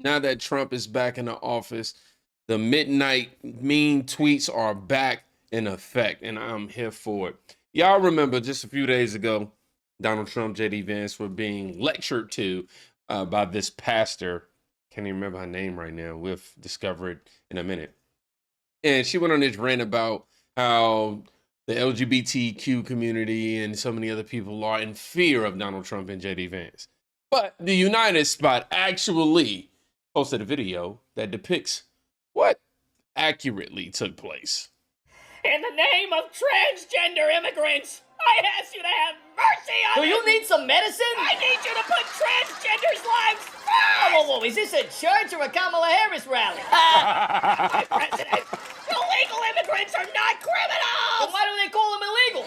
Now that Trump is back in the office, the midnight mean tweets are back in effect, and I'm here for it. Y'all remember just a few days ago, Donald Trump, JD Vance were being lectured to by this pastor. Can't even remember her name right now. We'll discover it in a minute. And she went on this rant about how the LGBTQ community and so many other people are in fear of Donald Trump and JD Vance. But the United Spot actually posted a video that depicts what accurately took place. In the name of transgender immigrants, I ask you to have mercy on Do you need some medicine? I need you to put transgenders' lives first! Whoa, is this a church or a Kamala Harris rally? My president, illegal immigrants are not criminals! Then why do they call them illegal?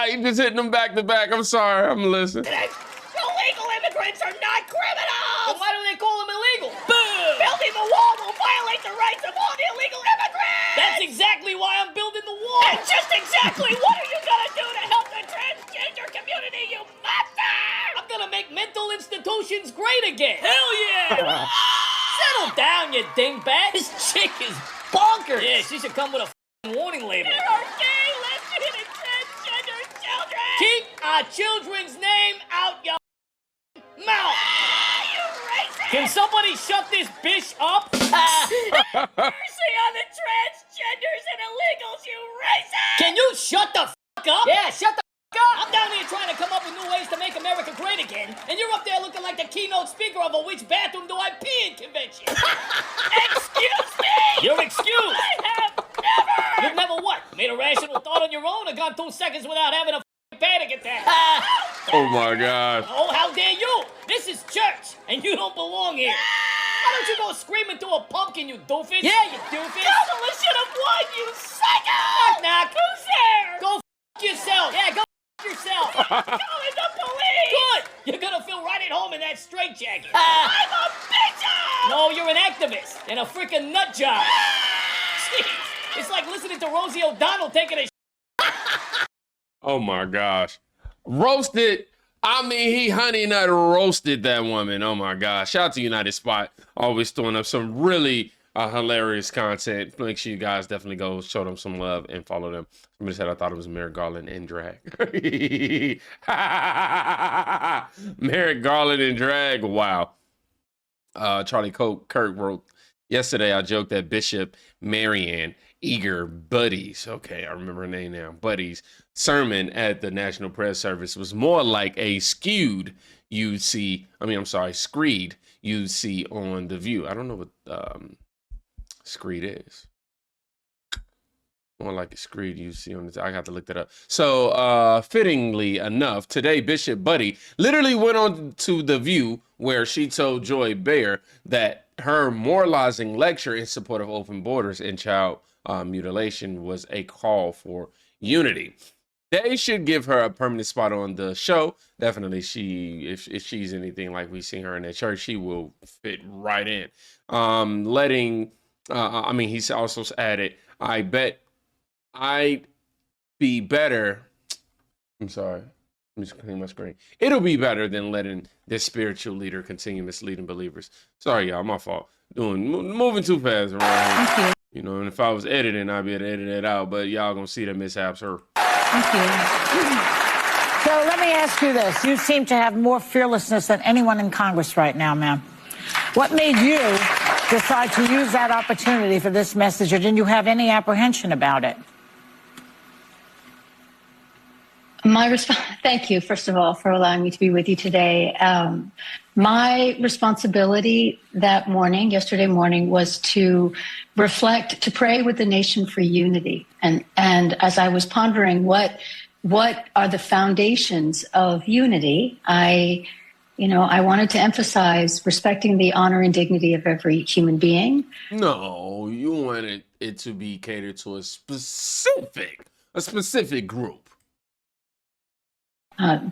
You just hitting them back to back. I'm sorry, I'm listening. Illegal immigrants are not criminals! Then why do they call them illegal? Building the wall will violate the rights of all the illegal immigrants! That's exactly why I'm building the wall! And just exactly what are you gonna do to help the transgender community, you monster? I'm gonna make mental institutions great again! Hell yeah! Settle down, you dingbat! This chick is bonkers! Yeah, she should come with a warning label. There are gay, lesbian, and transgender children! Keep our children's name out your mouth! You racist! Can somebody shut this bitch up? Mercy on the transgenders and illegals, you racist! Can you shut the fuck up? Yeah, shut the fuck up! I'm down here trying to come up with new ways to make America great again, and you're up there looking like the keynote speaker of a which bathroom do I pee in convention. Excuse me! You're excused! I have never! You've never what? Made a rational thought on your own or gone 2 seconds without having a panic attack? Oh my God. Oh, how dare you! This is church, and you don't belong here. Why don't you go screaming to a pumpkin, you doofus? Yeah, you doofus. Kamala should have won, you psycho! Knock, knock. Who's there? Go yourself. Yeah, go yourself. Calling the police! Good. You're gonna feel right at home in that straitjacket. I'm a bitch! No, you're an activist and a freaking nut job. Jeez, it's like listening to Rosie O'Donnell taking a Oh my gosh. Roasted. I mean, he honey nut roasted that woman. Oh my gosh. Shout out to United Spot. Always throwing up some really hilarious content. Make sure you guys definitely go show them some love and follow them. Somebody said I thought it was Merrick Garland in drag. Merrick Garland in drag. Wow. Charlie Kirk wrote, yesterday I joked that Bishop Marianne Eager Buddies, okay, I remember her name now, Buddies, sermon at the National Prayer Service was more like a screed you'd see on The View. I don't know what screed is. More like a screed you see on the, I got to look that up. So fittingly enough, today Bishop Buddy literally went on to The View where she told Joy Behar that her moralizing lecture in support of open borders and child mutilation was a call for unity. They should give her a permanent spot on the show. Definitely, if she's anything like we see her in that church, she will fit right in. He's also added, I bet I'd be better. I'm sorry. Let me just clean my screen. It'll be better than letting this spiritual leader continue misleading believers. Sorry, y'all, my fault. Moving too fast around here. You know, and if I was editing, I'd be able to edit it out, but y'all gonna see the mishaps her. Thank you. So let me ask you this. You seem to have more fearlessness than anyone in Congress right now, ma'am. What made you decide to use that opportunity for this message, or didn't you have any apprehension about it? My response, thank you, first of all, for allowing me to be with you today. My responsibility that morning, yesterday morning, was to reflect, to pray with the nation for unity. And as I was pondering what are the foundations of unity, I wanted to emphasize respecting the honor and dignity of every human being. No, you wanted it to be catered to a specific group.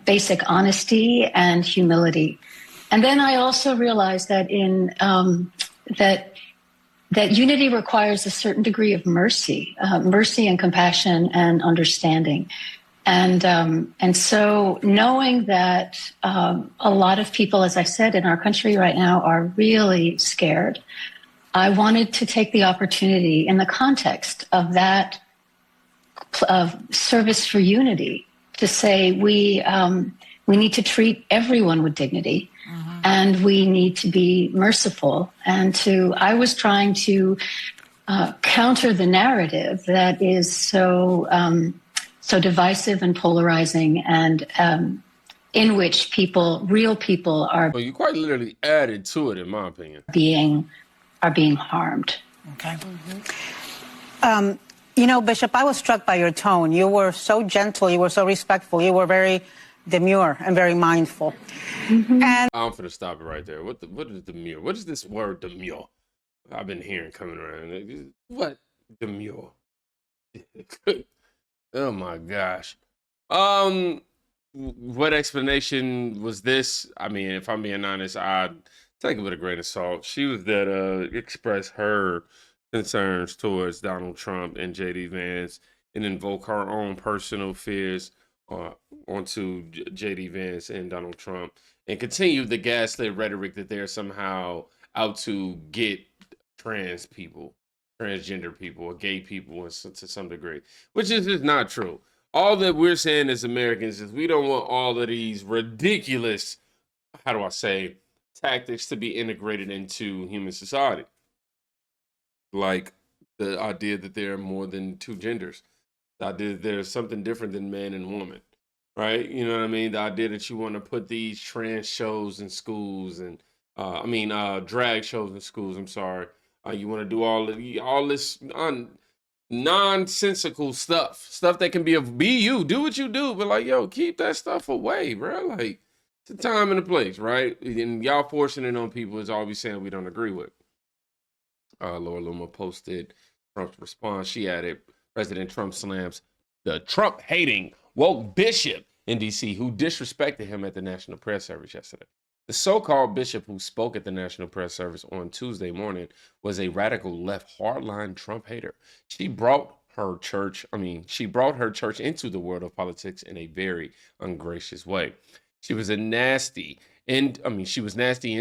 Basic honesty and humility. And then I also realized that that unity requires a certain degree of mercy and compassion and understanding. And so knowing that a lot of people, as I said, in our country right now are really scared, I wanted to take the opportunity in the context of that of service for unity to say we need to treat everyone with dignity, and we need to be merciful. And I was trying to counter the narrative that is so divisive and polarizing, and in which real people are Well, you quite literally added to it, in my opinion. being harmed. Okay. You know, Bishop, I was struck by your tone. You were so gentle. You were so respectful. You were very demure and very mindful. And I'm finna stop it right there. What is demure? What is this word demure? I've been hearing coming around. What demure? Oh my gosh. What explanation was this? I mean, if I'm being honest, I'd take it with a grain of salt. She was there to express her concerns towards Donald Trump and JD Vance and invoke her own personal fears onto JD Vance and Donald Trump, and continue the gaslit rhetoric that they're somehow out to get trans people, transgender people, or gay people to some degree, which is just not true. All that we're saying as Americans is we don't want all of these ridiculous, tactics to be integrated into human society. Like the idea that there are more than two genders. The idea that there's something different than man and woman, right? You know what I mean? The idea that you want to put these trans shows in schools and, drag shows in schools, I'm sorry. You want to do all this nonsensical stuff that can be you, do what you do, but like, yo, keep that stuff away, bro. Like, it's a time and a place, right? And y'all forcing it on people is all we saying we don't agree with. Laura Luma posted Trump's response. She added, President Trump slams the Trump-hating woke bishop in D.C. who disrespected him at the National Press Service yesterday. The so-called bishop who spoke at the National Press Service on Tuesday morning was a radical left hardline Trump hater. She brought her church into the world of politics in a very ungracious way. She was nasty in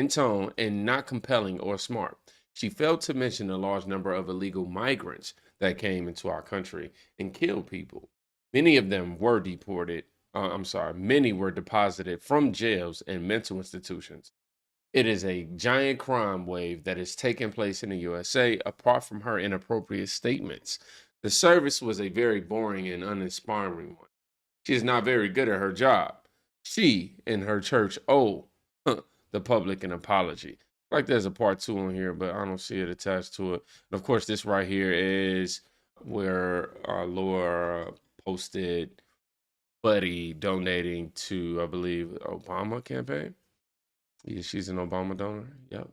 tone and not compelling or smart. She failed to mention the large number of illegal migrants that came into our country and killed people. Many of them were deported. Many were deposited from jails and mental institutions. It is a giant crime wave that is taking place in the USA apart from her inappropriate statements. The service was a very boring and uninspiring one. She is not very good at her job. She and her church owe the public an apology. Like there's a part 2 on here, but I don't see it attached to it. And of course, this right here is where Laura posted Buddy donating to, I believe, Obama campaign. Yeah, she's an Obama donor. Yep.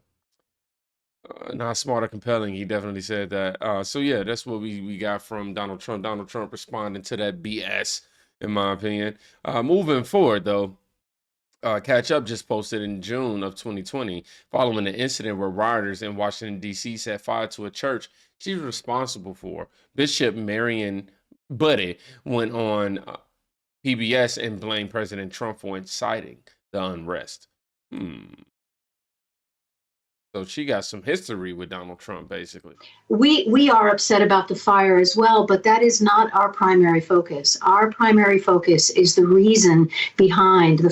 Not smart or compelling. He definitely said that. So yeah, that's what we got from Donald Trump. Donald Trump responding to that BS, in my opinion. Moving forward, though, Cashapp just posted in June of 2020, following an incident where rioters in Washington, D.C. set fire to a church she's responsible for. Bishop Marion Buddy went on PBS and blamed President Trump for inciting the unrest. So she got some history with Donald Trump, basically. We are upset about the fire as well, but that is not our primary focus. Our primary focus is the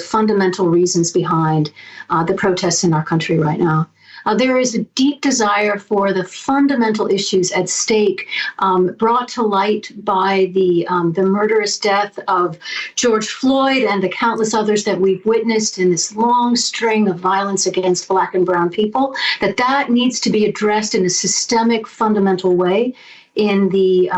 fundamental reasons behind the protests in our country right now. There is a deep desire for the fundamental issues at stake brought to light by the murderous death of George Floyd and the countless others that we've witnessed in this long string of violence against Black and brown people, that needs to be addressed in a systemic, fundamental way in the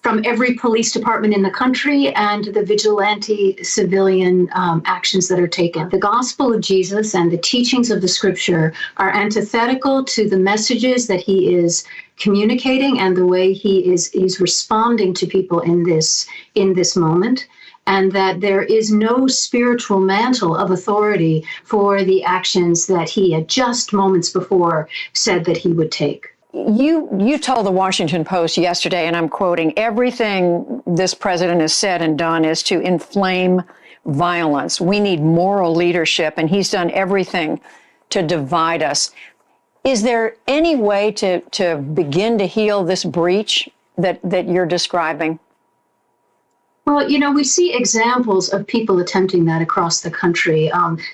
from every police department in the country and the vigilante civilian actions that are taken. The gospel of Jesus and the teachings of the scripture are antithetical to the messages that he is communicating and the way he's responding to people in this moment, and that there is no spiritual mantle of authority for the actions that he had just moments before said that he would take. You told the Washington Post yesterday, and I'm quoting, everything this president has said and done is to inflame violence. We need moral leadership, and he's done everything to divide us. Is there any way to begin to heal this breach that you're describing? Well, we see examples of people attempting that across the country.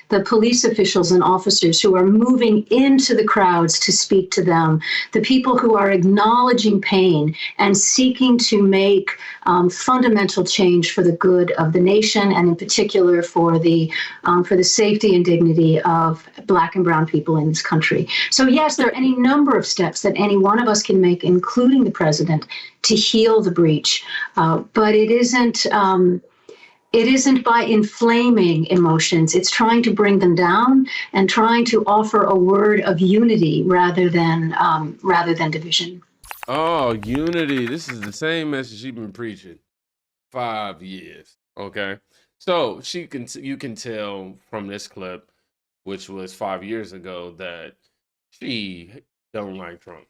The police officials and officers who are moving into the crowds to speak to them, the people who are acknowledging pain and seeking to make fundamental change for the good of the nation, and in particular for the safety and dignity of Black and brown people in this country. So yes, there are any number of steps that any one of us can make, including the president, to heal the breach, but it isn't by inflaming emotions. It's trying to bring them down and trying to offer a word of unity rather than division. Oh, unity. This is the same message she's been preaching 5 years. Okay, so you can tell from this clip, which was 5 years ago, that she don't like Trump.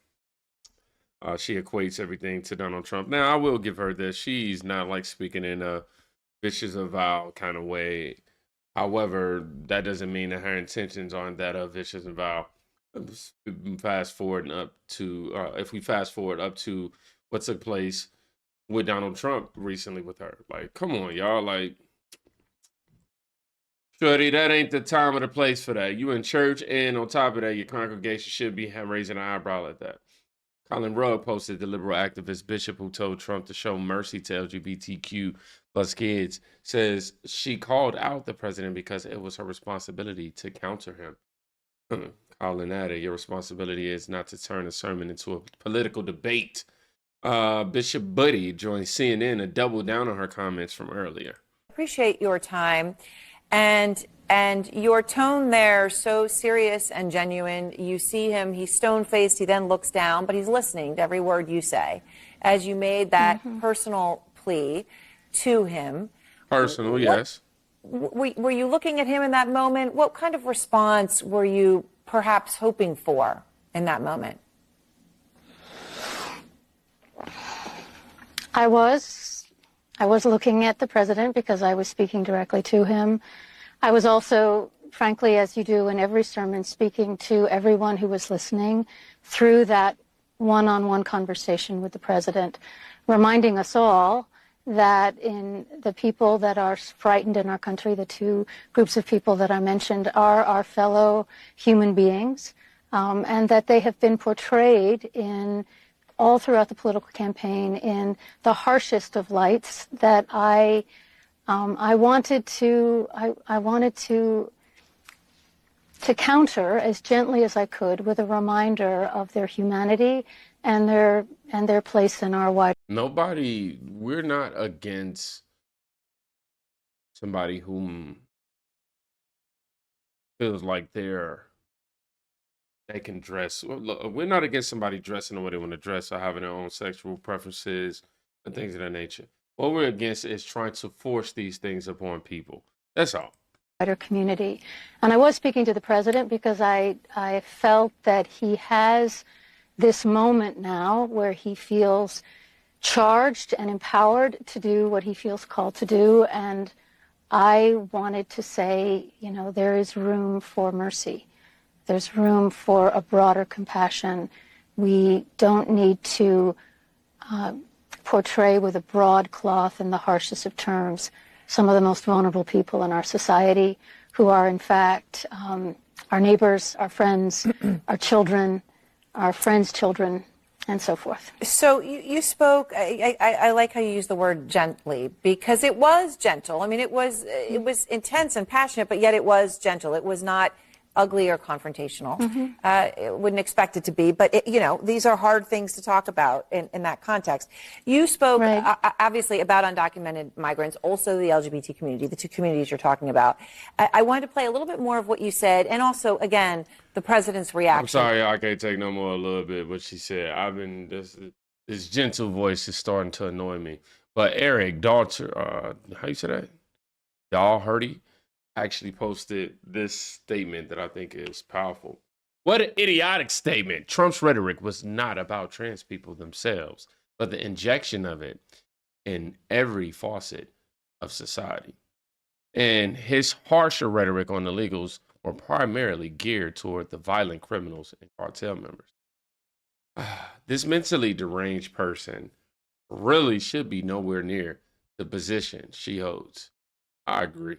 She equates everything to Donald Trump. Now, I will give her this. She's not like speaking in a vicious avowal kind of way. However, that doesn't mean that her intentions aren't that of vicious avowal. If we fast forward up to what took place with Donald Trump recently with her. Like, come on, y'all. Like, shorty, that ain't the time or the place for that. You in church, and on top of that, your congregation should be raising an eyebrow at that. Colin Rugg posted the liberal activist bishop who told Trump to show mercy to LGBTQ plus kids, says she called out the president because it was her responsibility to counter him. Colin added, your responsibility is not to turn a sermon into a political debate. Bishop Buddy joined CNN to double down on her comments from earlier. Appreciate your time and your tone there, so serious and genuine. You see him, he's stone-faced, he then looks down, but he's listening to every word you say. As you made that personal plea to him. Personal, yes. Were you looking at him in that moment? What kind of response were you perhaps hoping for in that moment? I was looking at the president because I was speaking directly to him. I was also, frankly, as you do in every sermon, speaking to everyone who was listening through that one-on-one conversation with the president, reminding us all that in the people that are frightened in our country, the two groups of people that I mentioned are our fellow human beings, and that they have been portrayed in all throughout the political campaign in the harshest of lights that I wanted to counter as gently as I could with a reminder of their humanity and their place in our wide. We're not against somebody whom feels like they can dress. Look, we're not against somebody dressing the way they want to dress or having their own sexual preferences and things of that nature. What we're against is trying to force these things upon people. That's all. Wider community. And I was speaking to the president because I felt that he has this moment now where he feels charged and empowered to do what he feels called to do. And I wanted to say, there is room for mercy. There's room for a broader compassion. We don't need to portray with a broad cloth in the harshest of terms some of the most vulnerable people in our society who are, in fact, our neighbors, our friends, our children, our friends' children, and so forth. So you spoke, I like how you use the word gently, because it was gentle. I mean, it was intense and passionate, but yet it was gentle. It was not ugly or confrontational. Wouldn't expect it to be, but these are hard things to talk about in that context. You spoke obviously about undocumented migrants, also the LGBT community, the two communities you're talking about. I wanted to play a little bit more of what you said, and also, again, the president's reaction. I'm sorry, I can't take no more. A little bit what she said. This gentle voice is starting to annoy me. But Eric Dalter, how you say that? Daugherty actually posted this statement that I think is powerful. What an idiotic statement. Trump's rhetoric was not about trans people themselves, but the injection of it in every facet of society. And his harsher rhetoric on illegals were primarily geared toward the violent criminals and cartel members. This mentally deranged person really should be nowhere near the position she holds. I agree.